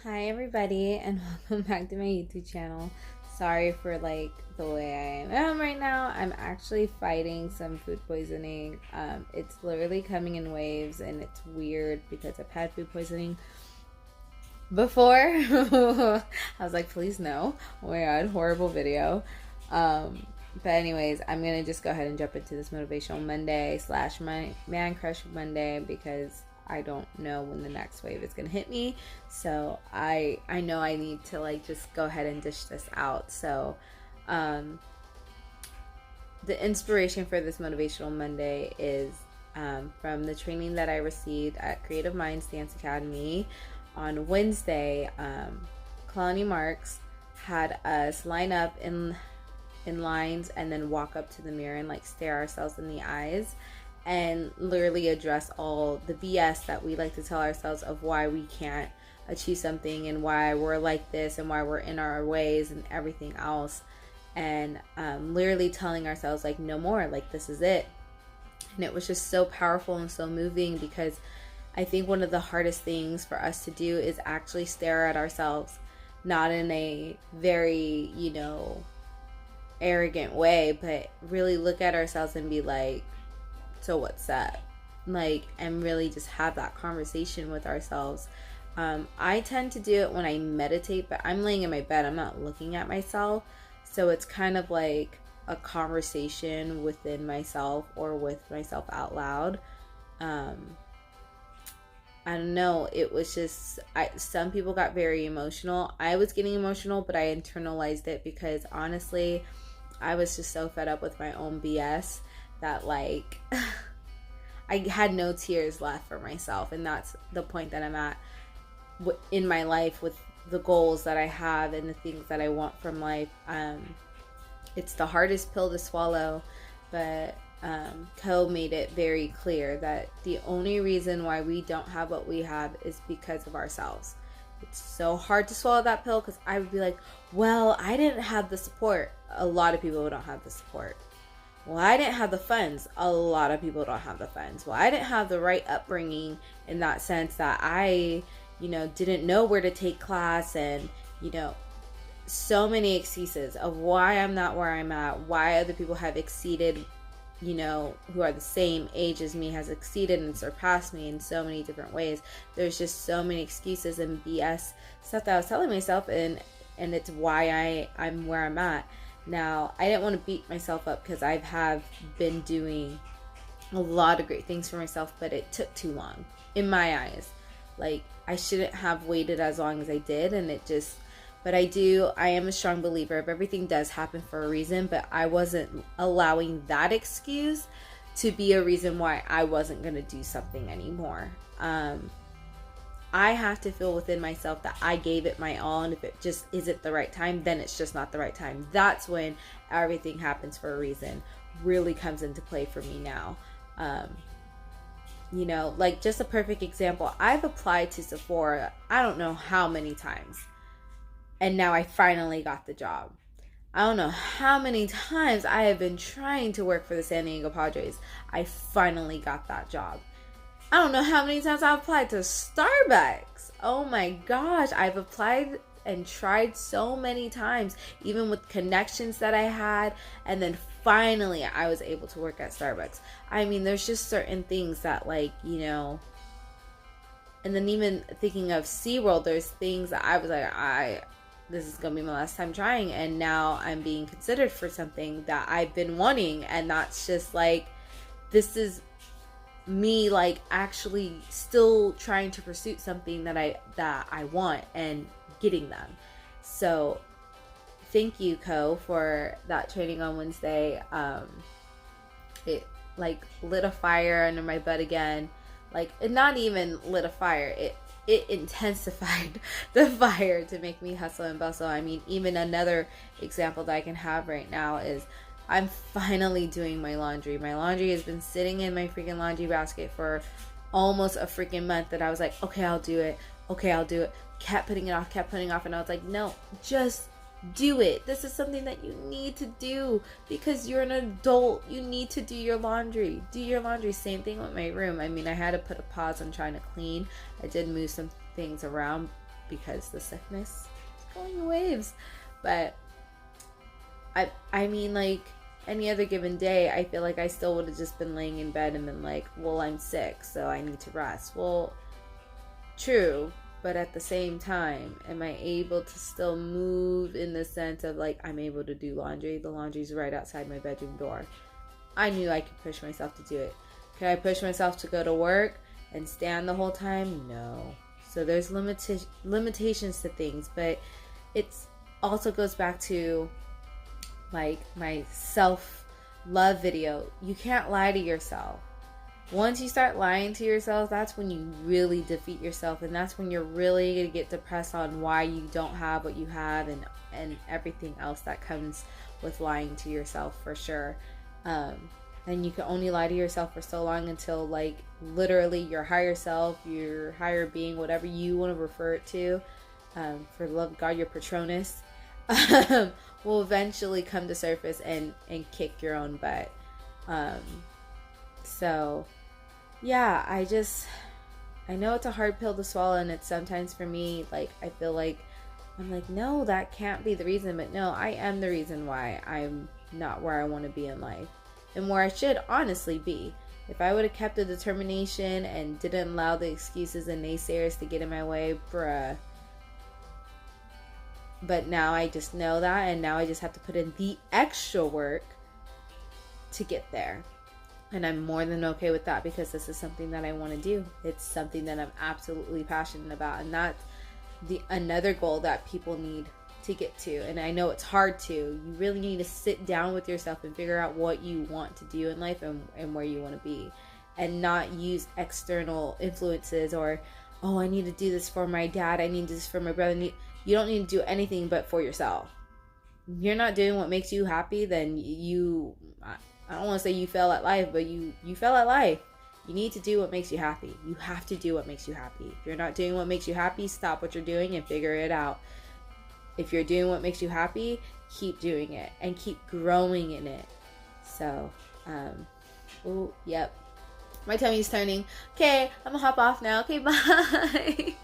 Hi everybody and welcome back to my YouTube channel. Sorry for the way I am right now. I'm actually fighting some food poisoning. It's literally coming in waves and it's weird because I've had food poisoning before. I was like, please no. Oh my god, horrible video. But anyways, I'm gonna just go ahead and jump into this Motivational Monday / my Man Crush Monday because I don't know when the next wave is gonna hit me. So I know I need to just go ahead and dish this out. So the inspiration for this Motivational Monday is from the training that I received at Creative Minds Dance Academy. On Wednesday, Kalani Marks had us line up in lines and then walk up to the mirror and stare ourselves in the eyes and literally address all the BS that we like to tell ourselves of why we can't achieve something and why we're like this and why we're in our ways and everything else, and literally telling ourselves no more, this is it. And it was just so powerful and so moving because I think one of the hardest things for us to do is actually stare at ourselves, not in a very arrogant way, but really look at ourselves and be like, so what's up? And really just have that conversation with ourselves. I tend to do it when I meditate, but I'm laying in my bed, I'm not looking at myself, so it's kind of like a conversation within myself or with myself out loud. I don't know, it was just some people got very emotional. I was getting emotional, but I internalized it because honestly I was just so fed up with my own BS that I had no tears left for myself. And that's the point that I'm at in my life with the goals that I have and the things that I want from life. It's the hardest pill to swallow, but Co made it very clear that the only reason why we don't have what we have is because of ourselves. It's so hard to swallow that pill because I would be like, well, I didn't have the support. A lot of people don't have the support. Well, I didn't have the funds. A lot of people don't have the funds. Well, I didn't have the right upbringing in that sense that I, didn't know where to take class, and, so many excuses of why I'm not where I'm at, why other people have exceeded, who are the same age as me, has exceeded and surpassed me in so many different ways. There's just so many excuses and BS stuff that I was telling myself, and it's why I'm where I'm at. Now, I didn't want to beat myself up because I have been doing a lot of great things for myself, but it took too long in my eyes. I shouldn't have waited as long as I did, and but I am a strong believer of everything does happen for a reason, but I wasn't allowing that excuse to be a reason why I wasn't going to do something anymore. I have to feel within myself that I gave it my all, and if it just isn't the right time, then it's just not the right time. That's when everything happens for a reason really comes into play for me now. Just a perfect example, I've applied to Sephora I don't know how many times, and now I finally got the job. I don't know how many times I have been trying to work for the San Diego Padres. I finally got that job. I don't know how many times I've applied to Starbucks. Oh my gosh, I've applied and tried so many times, even with connections that I had, and then finally I was able to work at Starbucks. I mean, there's just certain things that and then even thinking of SeaWorld, there's things that I was like, this is gonna be my last time trying, and now I'm being considered for something that I've been wanting, and that's just this is me actually still trying to pursue something that I want and getting them. So thank you, Co, for that training on Wednesday. It lit a fire under my butt again. It not even lit a fire, it intensified the fire to make me hustle and bustle. I mean, even another example that I can have right now is I'm finally doing my laundry. My laundry has been sitting in my freaking laundry basket for almost a freaking month, that I was like, okay, I'll do it. Kept putting it off, and I was like, no, just do it. This is something that you need to do because you're an adult. You need to do your laundry. Same thing with my room. I mean, I had to put a pause on trying to clean. I did move some things around because the sickness is going in waves. But I mean, like, any other given day, I feel like I still would have just been laying in bed and been like, well, I'm sick, so I need to rest. Well, true, but at the same time, am I able to still move in the sense of, like, I'm able to do laundry? The laundry's right outside my bedroom door. I knew I could push myself to do it. Can I push myself to go to work and stand the whole time? No. So there's limitations to things, but it's also goes back to, like, my self-love video. You can't lie to yourself. Once you start lying to yourself, that's when you really defeat yourself, and that's when you're really going to get depressed on why you don't have what you have, and everything else that comes with lying to yourself, for sure. And you can only lie to yourself for so long until, like, literally your higher self, your higher being, whatever you want to refer it to, for the love of God, your Patronus, will eventually come to surface and kick your own butt. So yeah, I know it's a hard pill to swallow, and it's sometimes for me, like, I feel like I'm like, no, that can't be the reason. But no, I am the reason why I'm not where I want to be in life, and where I should honestly be. If I would have kept the determination and didn't allow the excuses and naysayers to get in my way, bruh. But now I just know that, and now I just have to put in the extra work to get there. And I'm more than okay with that, because this is something that I want to do. It's something that I'm absolutely passionate about, and that's another goal that people need to get to. And I know it's hard to. You really need to sit down with yourself and figure out what you want to do in life, and where you want to be, and not use external influences, or, oh, I need to do this for my dad, I need to do this for my brother. You don't need to do anything but for yourself. If you're not doing what makes you happy, then I don't want to say you fail at life, but you fail at life. You need to do what makes you happy. You have to do what makes you happy. If you're not doing what makes you happy, stop what you're doing and figure it out. If you're doing what makes you happy, keep doing it and keep growing in it. So, yep. My tummy's turning. Okay, I'm gonna hop off now. Okay, bye.